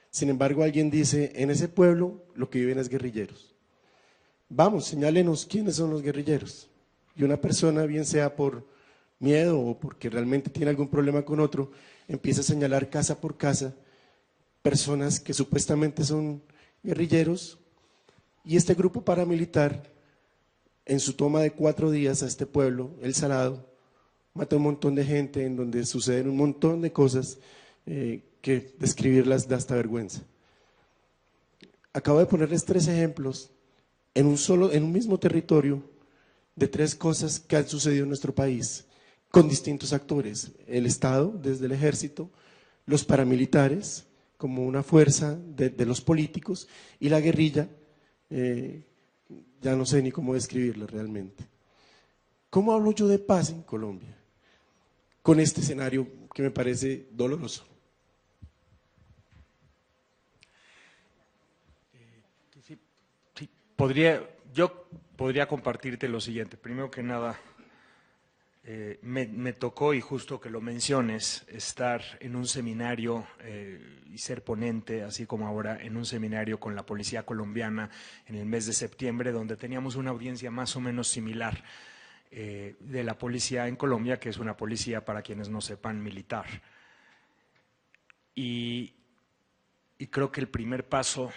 Sin embargo, alguien dice, en ese pueblo lo que viven es guerrilleros. Vamos, señálenos quiénes son los guerrilleros. Y una persona, bien sea por miedo o porque realmente tiene algún problema con otro, empieza a señalar casa por casa personas que supuestamente son guerrilleros. Y este grupo paramilitar, en su toma de 4 días a este pueblo, El Salado, mata un montón de gente en donde suceden un montón de cosas que describirlas da hasta vergüenza. Acabo de ponerles 3 ejemplos en un mismo territorio de 3 cosas que han sucedido en nuestro país, con distintos actores: el Estado, desde el ejército, los paramilitares, como una fuerza de los políticos, y la guerrilla, ya no sé ni cómo describirla realmente. ¿Cómo hablo yo de paz en Colombia con este escenario que me parece doloroso? Sí, yo podría compartirte lo siguiente. Primero que nada, me tocó, y justo que lo menciones, estar en un seminario y ser ponente, así como ahora, en un seminario con la Policía Colombiana en el mes de septiembre, donde teníamos una audiencia más o menos similar de la policía en Colombia, que es una policía, para quienes no sepan, militar. Y creo que el primer paso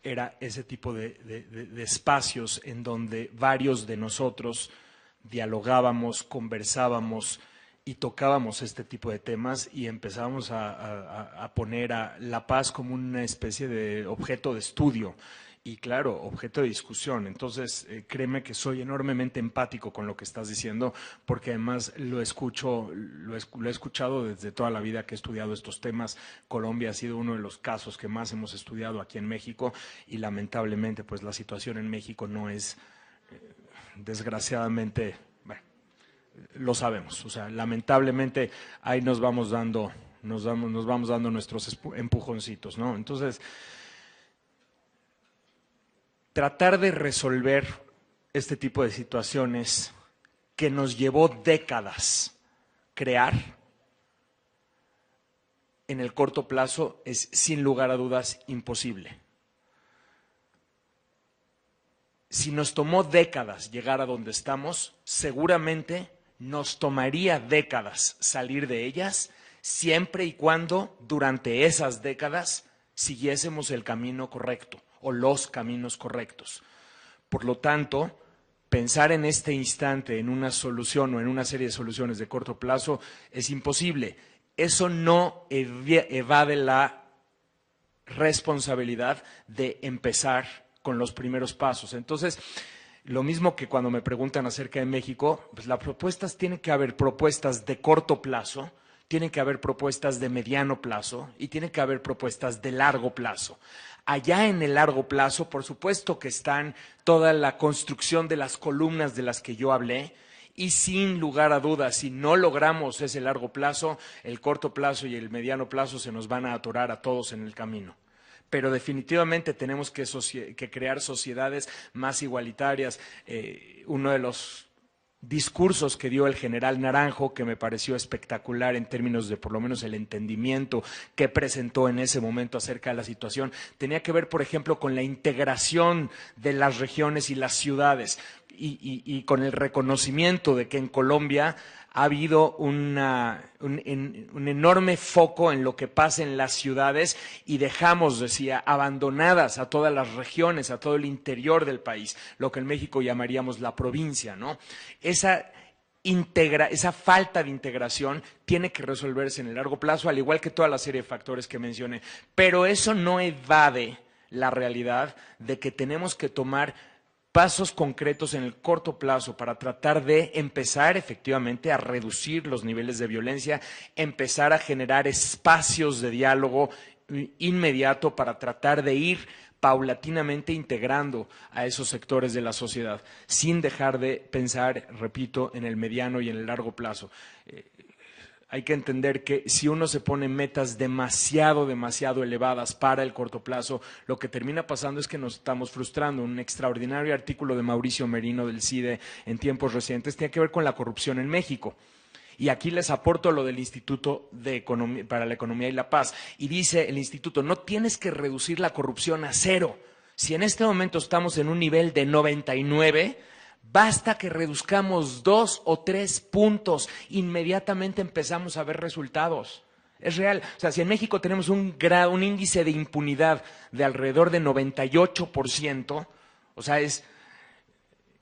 era ese tipo de espacios en donde varios de nosotros dialogábamos, conversábamos y tocábamos este tipo de temas, y empezábamos a poner a la paz como una especie de objeto de estudio y, claro, objeto de discusión. Entonces, créeme que soy enormemente empático con lo que estás diciendo, porque además lo he escuchado desde toda la vida que he estudiado estos temas. Colombia ha sido uno de los casos que más hemos estudiado aquí en México, y lamentablemente pues la situación en México no es, desgraciadamente, bueno, lo sabemos. O sea, lamentablemente ahí nos vamos dando nuestros empujoncitos, ¿no? Entonces, tratar de resolver este tipo de situaciones que nos llevó décadas crear, en el corto plazo es, sin lugar a dudas, imposible. Si nos tomó décadas llegar a donde estamos, seguramente nos tomaría décadas salir de ellas, siempre y cuando durante esas décadas siguiésemos el camino correcto o los caminos correctos. Por lo tanto, pensar en este instante en una solución o en una serie de soluciones de corto plazo es imposible. Eso no evade la responsabilidad de empezar con los primeros pasos. Entonces, lo mismo que cuando me preguntan acerca de México, pues las propuestas, tienen que haber propuestas de corto plazo, tienen que haber propuestas de mediano plazo y tienen que haber propuestas de largo plazo. Allá en el largo plazo, por supuesto que están toda la construcción de las columnas de las que yo hablé, y sin lugar a dudas, si no logramos ese largo plazo, el corto plazo y el mediano plazo se nos van a atorar a todos en el camino. Pero definitivamente tenemos que crear sociedades más igualitarias. Uno de los discursos que dio el general Naranjo, que me pareció espectacular en términos de por lo menos el entendimiento que presentó en ese momento acerca de la situación, tenía que ver, por ejemplo, con la integración de las regiones y las ciudades, y con el reconocimiento de que en Colombia ha habido un enorme foco en lo que pasa en las ciudades, y dejamos, decía, abandonadas a todas las regiones, a todo el interior del país, lo que en México llamaríamos la provincia, ¿no? Esa falta de integración tiene que resolverse en el largo plazo, al igual que toda la serie de factores que mencioné. Pero eso no evade la realidad de que tenemos que tomar pasos concretos en el corto plazo para tratar de empezar efectivamente a reducir los niveles de violencia, empezar a generar espacios de diálogo inmediato para tratar de ir paulatinamente integrando a esos sectores de la sociedad, sin dejar de pensar, repito, en el mediano y en el largo plazo. Hay que entender que si uno se pone metas demasiado elevadas para el corto plazo, lo que termina pasando es que nos estamos frustrando. Un extraordinario artículo de Mauricio Merino del CIDE en tiempos recientes tiene que ver con la corrupción en México. Y aquí les aporto lo del Instituto para la Economía y la Paz. Y dice el instituto, no tienes que reducir la corrupción a 0. Si en este momento estamos en un nivel de 99, basta que reduzcamos 2 o 3 puntos, inmediatamente empezamos a ver resultados. Es real. O sea, si en México tenemos un índice de impunidad de alrededor de 98%, o sea,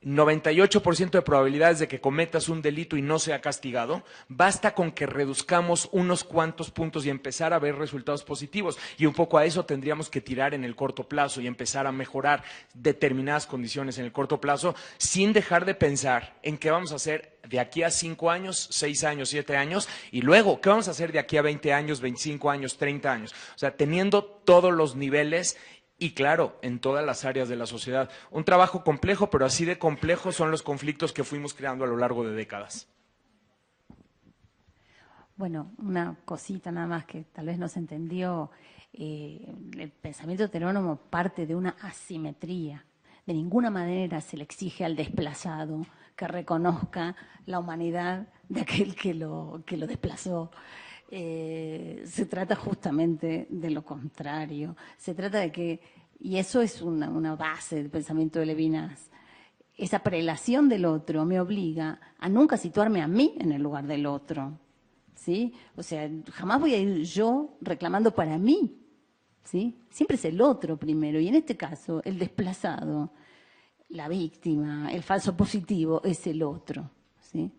98% de probabilidades de que cometas un delito y no sea castigado, basta con que reduzcamos unos cuantos puntos y empezar a ver resultados positivos. Y un poco a eso tendríamos que tirar en el corto plazo y empezar a mejorar determinadas condiciones en el corto plazo, sin dejar de pensar en qué vamos a hacer de aquí a 5 años, 6 años, 7 años, y luego, ¿qué vamos a hacer de aquí a 20 años, 25 años, 30 años? O sea, teniendo todos los niveles. Y claro, en todas las áreas de la sociedad. Un trabajo complejo, pero así de complejos son los conflictos que fuimos creando a lo largo de décadas. Bueno, una cosita nada más que tal vez no se entendió. El pensamiento heterónomo parte de una asimetría. De ninguna manera se le exige al desplazado que reconozca la humanidad de aquel que lo desplazó. Se trata justamente de lo contrario. Se trata de que, y eso es una base del pensamiento de Levinas, esa prelación del otro me obliga a nunca situarme a mí en el lugar del otro, ¿sí? O sea, jamás voy a ir yo reclamando para mí, ¿sí? Siempre es el otro primero, y en este caso el desplazado, la víctima, el falso positivo es el otro, ¿sí?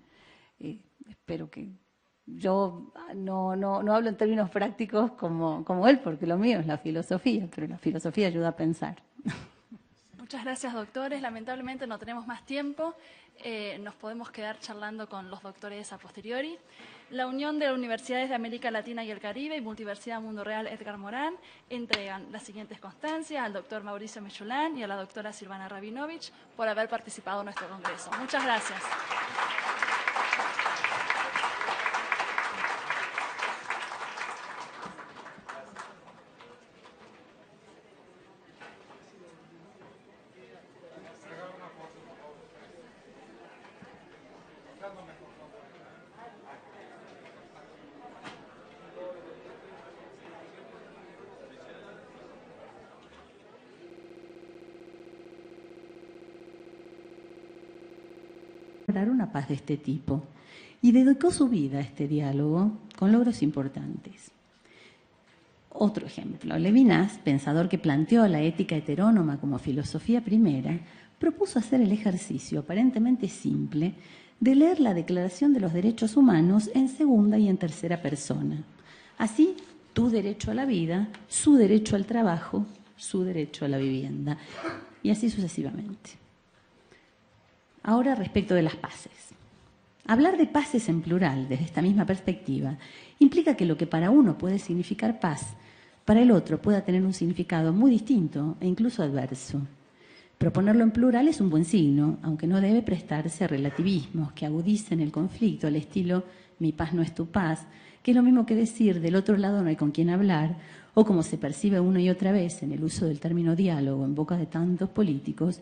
Espero que yo no hablo en términos prácticos como él, porque lo mío es la filosofía, pero la filosofía ayuda a pensar. Muchas gracias, doctores. Lamentablemente no tenemos más tiempo. Nos podemos quedar charlando con los doctores a posteriori. La Unión de Universidades de América Latina y el Caribe y Multiversidad Mundo Real Edgar Morán entregan las siguientes constancias al doctor Mauricio Mechulán y a la doctora Silvana Rabinovich por haber participado en nuestro congreso. Muchas gracias. Una paz de este tipo y dedicó su vida a este diálogo con logros importantes. Otro ejemplo, Levinas, pensador que planteó la ética heterónoma como filosofía primera, propuso hacer el ejercicio aparentemente simple de leer la Declaración de los Derechos Humanos en segunda y en tercera persona. Así, tu derecho a la vida, su derecho al trabajo, su derecho a la vivienda, y así sucesivamente. Ahora, respecto de las paces. Hablar de paces en plural, desde esta misma perspectiva, implica que lo que para uno puede significar paz, para el otro pueda tener un significado muy distinto e incluso adverso. Proponerlo en plural es un buen signo, aunque no debe prestarse a relativismos que agudicen el conflicto al estilo «mi paz no es tu paz», que es lo mismo que decir «del otro lado no hay con quién hablar», o como se percibe una y otra vez en el uso del término diálogo en boca de tantos políticos,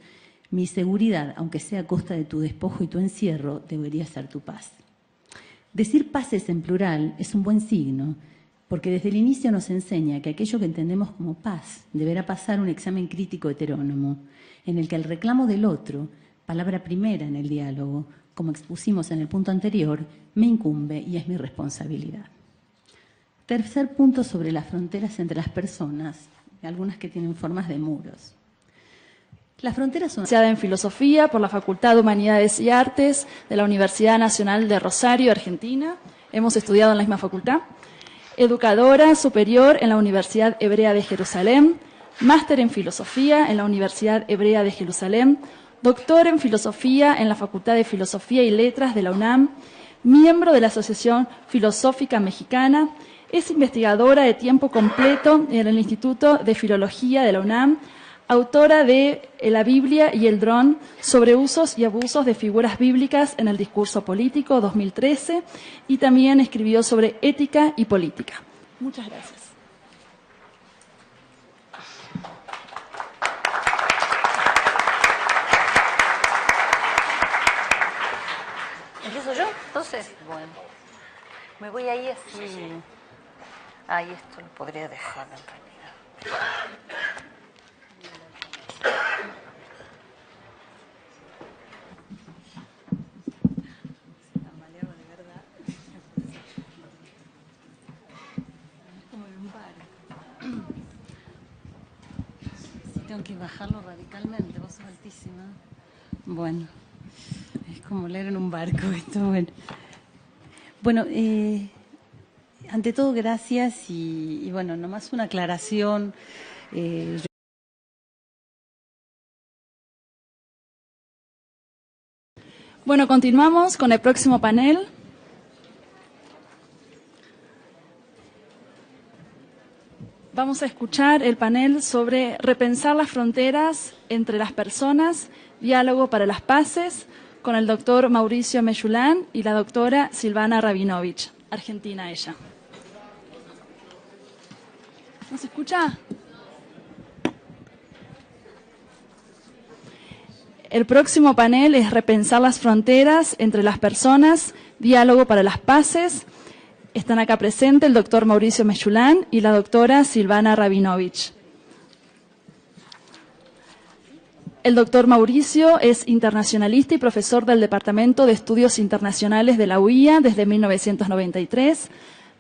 mi seguridad, aunque sea a costa de tu despojo y tu encierro, debería ser tu paz. Decir paces en plural es un buen signo, porque desde el inicio nos enseña que aquello que entendemos como paz deberá pasar un examen crítico heterónomo, en el que el reclamo del otro, palabra primera en el diálogo, como expusimos en el punto anterior, me incumbe y es mi responsabilidad. Tercer punto sobre las fronteras entre las personas, algunas que tienen formas de muros. Las fronteras son Licenciada en Filosofía por la Facultad de Humanidades y Artes de la Universidad Nacional de Rosario, Argentina. Hemos estudiado en la misma facultad. Educadora superior en la Universidad Hebrea de Jerusalén. Máster en Filosofía en la Universidad Hebrea de Jerusalén. Doctor en Filosofía en la Facultad de Filosofía y Letras de la UNAM. Miembro de la Asociación Filosófica Mexicana. Es investigadora de tiempo completo en el Instituto de Filología de la UNAM. Autora de La Biblia y el dron sobre usos y abusos de figuras bíblicas en el discurso político 2013 y también escribió sobre ética y política. Muchas gracias. ¿Empiezo yo? Entonces, bueno, me voy ahí así. Ahí esto lo podría dejar en realidad. Tengo que bajarlo radicalmente, vos sos altísima. Bueno, es como leer en un barco esto, bueno. Bueno, ante todo, gracias y bueno, nomás una aclaración. Bueno, continuamos con el próximo panel. Vamos a escuchar el panel sobre repensar las fronteras entre las personas, diálogo para las paces, con el doctor Mauricio Meyulán y la doctora Silvana Rabinovich, argentina ella. ¿No se escucha? El próximo panel es repensar las fronteras entre las personas, diálogo para las paces. Están acá presentes el doctor Mauricio Meyulán y la doctora Silvana Rabinovich. El doctor Mauricio es internacionalista y profesor del Departamento de Estudios Internacionales de la UIA desde 1993,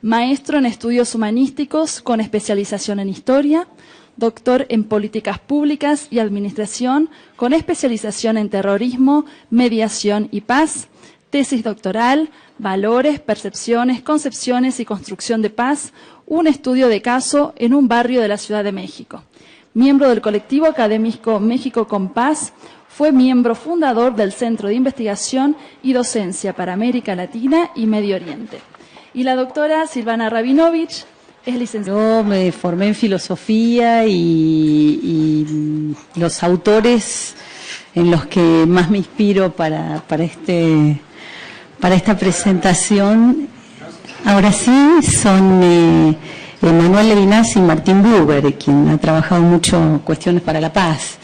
maestro en estudios humanísticos con especialización en historia, doctor en políticas públicas y administración con especialización en terrorismo, mediación y paz, tesis doctoral, valores, percepciones, concepciones y construcción de paz, un estudio de caso en un barrio de la Ciudad de México. Miembro del colectivo académico México con Paz, fue miembro fundador del Centro de Investigación y Docencia para América Latina y Medio Oriente. Y la doctora Silvana Rabinovich es licenciada. Yo me formé en filosofía y los autores en los que más me inspiro para esta presentación, ahora sí, son Manuel Levinas y Martín Buber, quien ha trabajado mucho cuestiones para la paz.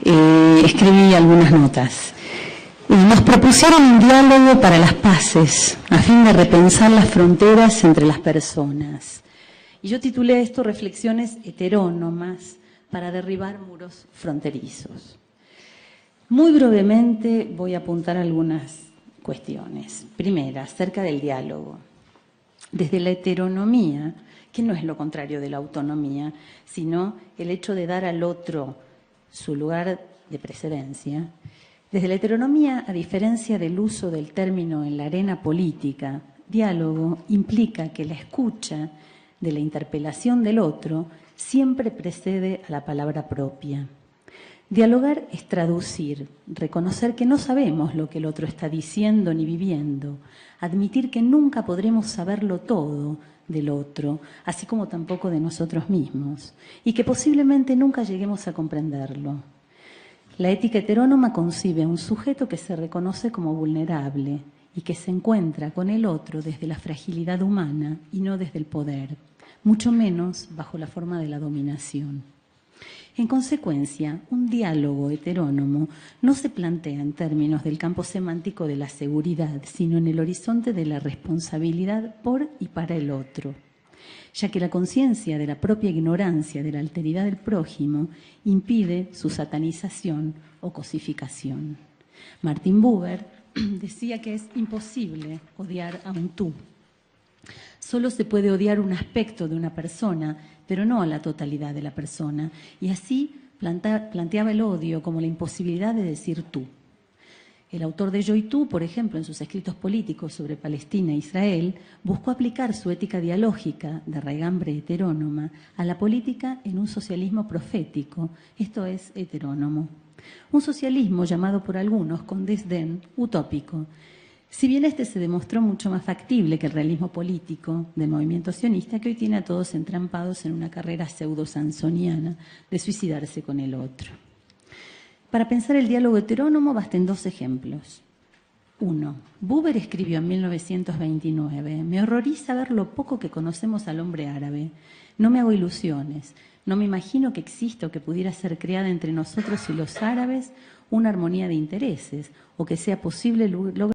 Escribí algunas notas. Nos propusieron un diálogo para las paces, a fin de repensar las fronteras entre las personas. Y yo titulé esto Reflexiones heterónomas para derribar muros fronterizos. Muy brevemente voy a apuntar algunas cuestiones. Primera, acerca del diálogo. Desde la heteronomía, que no es lo contrario de la autonomía, sino el hecho de dar al otro su lugar de precedencia. Desde la heteronomía, a diferencia del uso del término en la arena política, diálogo implica que la escucha de la interpelación del otro siempre precede a la palabra propia. Dialogar es traducir, reconocer que no sabemos lo que el otro está diciendo ni viviendo, admitir que nunca podremos saberlo todo del otro, así como tampoco de nosotros mismos, y que posiblemente nunca lleguemos a comprenderlo. La ética heterónoma concibe a un sujeto que se reconoce como vulnerable y que se encuentra con el otro desde la fragilidad humana y no desde el poder, mucho menos bajo la forma de la dominación. En consecuencia, un diálogo heterónomo no se plantea en términos del campo semántico de la seguridad, sino en el horizonte de la responsabilidad por y para el otro, ya que la conciencia de la propia ignorancia de la alteridad del prójimo impide su satanización o cosificación. Martin Buber decía que es imposible odiar a un tú. Solo se puede odiar un aspecto de una persona, pero no a la totalidad de la persona. Y así planteaba el odio como la imposibilidad de decir tú. El autor de Yo y Tú, por ejemplo, en sus escritos políticos sobre Palestina e Israel, buscó aplicar su ética dialógica de raigambre heterónoma a la política en un socialismo profético, esto es, heterónomo. Un socialismo llamado por algunos con desdén utópico, si bien este se demostró mucho más factible que el realismo político del movimiento sionista, que hoy tiene a todos entrampados en una carrera pseudo-sansoniana de suicidarse con el otro. Para pensar el diálogo heterónomo basten dos ejemplos. 1. Buber escribió en 1929, me horroriza ver lo poco que conocemos al hombre árabe. No me hago ilusiones, no me imagino que exista o que pudiera ser creada entre nosotros y los árabes una armonía de intereses, o que sea posible lograr